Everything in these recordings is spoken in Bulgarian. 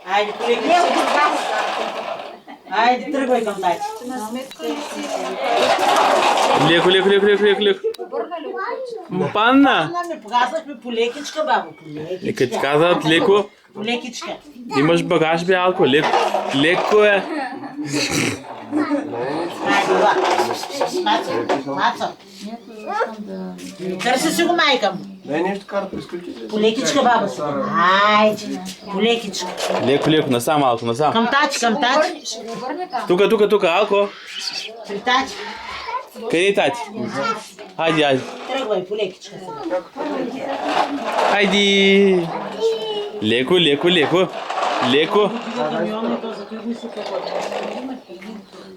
Айде, колеги. Айде, тръгвай към тати. Леко. Панна! Не показахме по лекичка, бабо. Като ти казват леко, По лекичка. имаш багаж бе алко. Леко е. Айде, ла. Маца. Търси си го, майка му. Дай нещо карта, изключите. По лекичка, баба си. Айде, по лекичка. Леко, насам алко, насам. Към тати. Тука, алко. При тати. Къде е тати? Хайде. Тръгвай по лекичка. Хайде. Леко.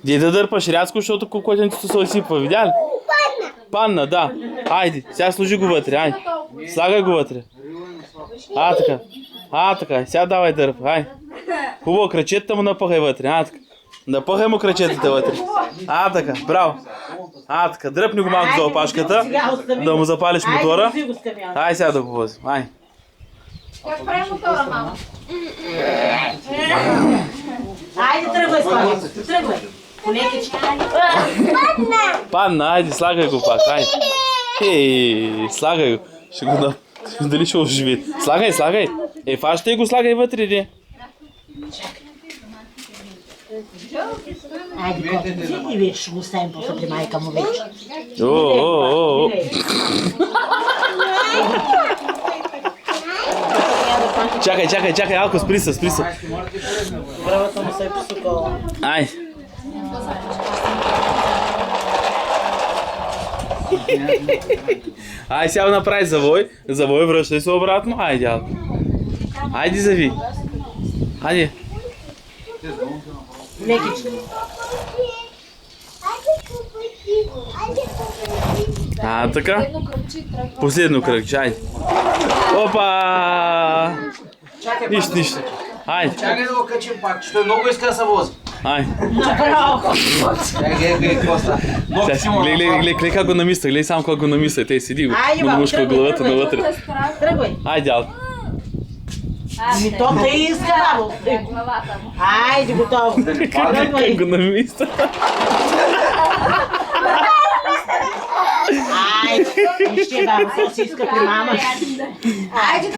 Де да дърпаш рязко, защото кокотенцето се осипва, видя ли? Панна, да. Хайде, сега сложи го вътре, хайде. Слагай го вътре. Така. Сега давай дърпа, хайде. Хубаво, крачетата му напъхай вътре, така. Напъхай му крачетата вътре. Така, браво. Така, дръпни го малко за опашката, да му запалиш мотора. Хайде сега да го возим, хайде. Как прави мотора, мама? Айде, тръгвай, Слави. Тръгвай. По лекичка. Панна, айде, слагай го пак, айде. Слагай го. Ще го да... Дали ще оживи. Слагай. Фащай го, слагай вътре, де. Айде, котенци, и вече ще го оставим после при майка му вече. Чакай, алко, спри се. Бравата му се е посукала. Ай. Ай, сега направи завой. Завой, връщай се обратно. Айде, алко. Айде, зави. Айде. Лекичка. Така. Последно кръгче, айде. Опа! Нищо. Айде. Чакай да го качим пак, че той много иска да се вози. Айде. Гледай, Коста. Гледай как го намисля, гледай само как го намисля. Те седи го. Му намушка главата навътре. Тръгвай. Айде, алко. Ами то те иска, бабо. Айде, готово. Как го намисля? Айде, вижте, бабо, то си иска при мама. Айде.